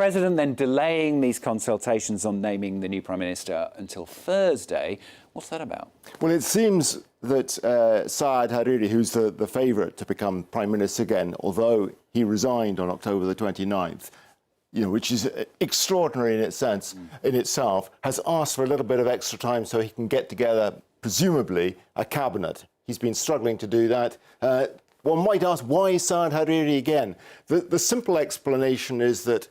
president then delaying these consultations on naming the new Prime Minister until Thursday. What's that about? Well, it seems that Saad Hariri, who's the favourite to become Prime Minister again, although he resigned on October the 29th, which is extraordinary in itself, has asked for a little bit of extra time so he can get together, presumably, a cabinet. He's been struggling to do that. One might ask, why Saad Hariri again? The simple explanation is that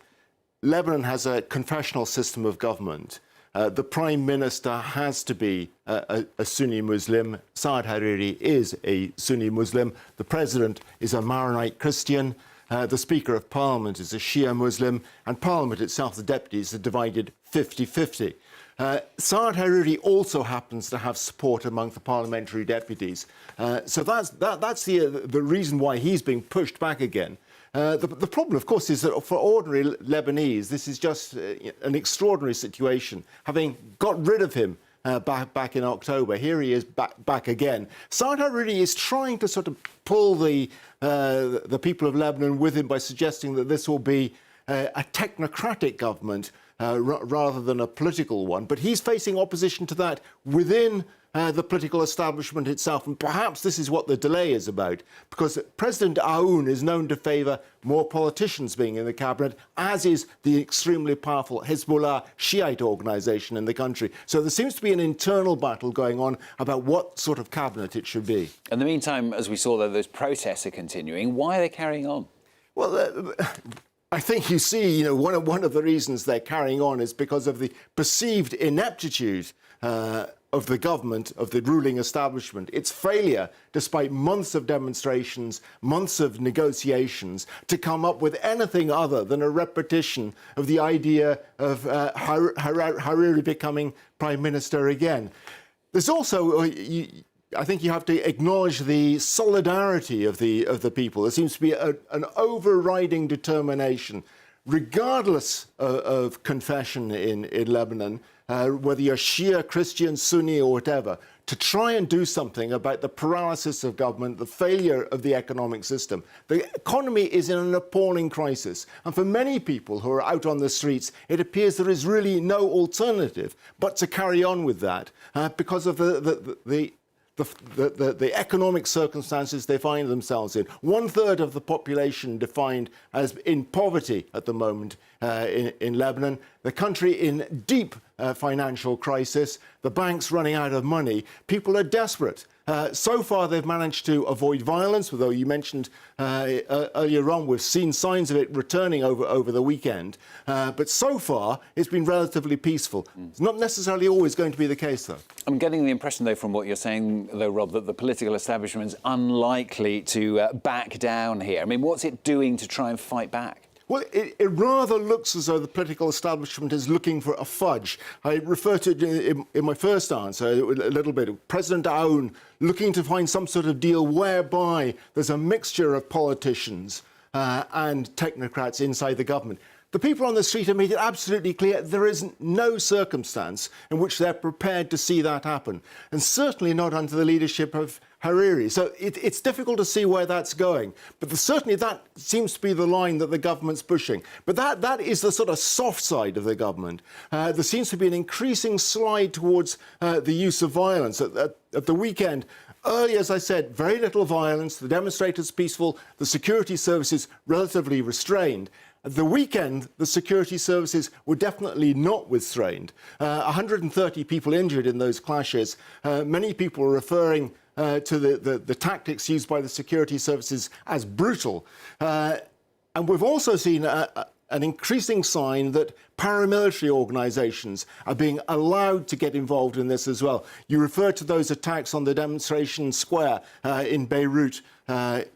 Lebanon has a confessional system of government. The Prime Minister has to be a Sunni Muslim. Saad Hariri is a Sunni Muslim. The President is a Maronite Christian. The Speaker of Parliament is a Shia Muslim. And Parliament itself, the deputies, are divided 50-50. Saad Hariri also happens to have support among the parliamentary deputies. So that's the reason why he's being pushed back again. The problem, of course, is that for ordinary Lebanese, this is just an extraordinary situation. Having got rid of him back in October, here he is back again. Saad Hariri is trying to sort of pull the people of Lebanon with him by suggesting that this will be a technocratic government rather than a political one. But he's facing opposition to that within the political establishment itself. And perhaps this is what the delay is about, because President Aoun is known to favour more politicians being in the cabinet, as is the extremely powerful Hezbollah Shi'ite organisation in the country. So there seems to be an internal battle going on about what sort of cabinet it should be. In the meantime, as we saw, though, those protests are continuing. Why are they carrying on? Well, I think you see, one of the reasons they're carrying on is because of the perceived ineptitude of the government, of the ruling establishment. Its failure, despite months of demonstrations, months of negotiations, to come up with anything other than a repetition of the idea of Hariri becoming Prime Minister again. There's also, I think you have to acknowledge the solidarity of the people. There seems to be an overriding determination, regardless of confession in Lebanon, whether you're Shia, Christian, Sunni or whatever, to try and do something about the paralysis of government, the failure of the economic system. The economy is in an appalling crisis. And for many people who are out on the streets, it appears there is really no alternative but to carry on with that because of the economic circumstances they find themselves in. 1/3 of the population defined as in poverty at the moment in Lebanon. The country in deep financial crisis. The banks running out of money. People are desperate. So far, they've managed to avoid violence, although you mentioned earlier on, we've seen signs of it returning over the weekend. But so far, it's been relatively peaceful. It's not necessarily always going to be the case, though. I'm getting the impression, though, from what you're saying, though, Rob, that the political establishment is unlikely to back down here. I mean, what's it doing to try and fight back? Well, it rather looks as though the political establishment is looking for a fudge. I referred to it in my first answer a little bit. President Aoun looking to find some sort of deal whereby there's a mixture of politicians and technocrats inside the government. The people on the street have made it absolutely clear there is no circumstance in which they're prepared to see that happen, and certainly not under the leadership of Hariri. So it's difficult to see where that's going. But certainly that seems to be the line that the government's pushing. But that is the sort of soft side of the government. There seems to be an increasing slide towards the use of violence. At the weekend, early, as I said, very little violence, the demonstrators peaceful, the security services relatively restrained. At the weekend, the security services were definitely not restrained. 130 people injured in those clashes. Many people are referring to the tactics used by the security services as brutal. And we've also seen an increasing sign that paramilitary organisations are being allowed to get involved in this as well. You referred to those attacks on the demonstration square in Beirut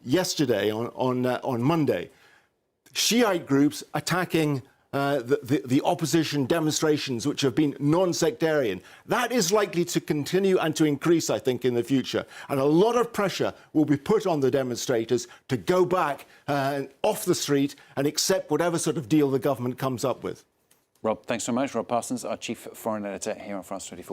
yesterday, on Monday. Shiite groups attacking the opposition demonstrations, which have been non-sectarian. That is likely to continue and to increase, I think, in the future. And a lot of pressure will be put on the demonstrators to go back off the street and accept whatever sort of deal the government comes up with. Rob, thanks so much. Rob Parsons, our Chief Foreign Editor here on France 24.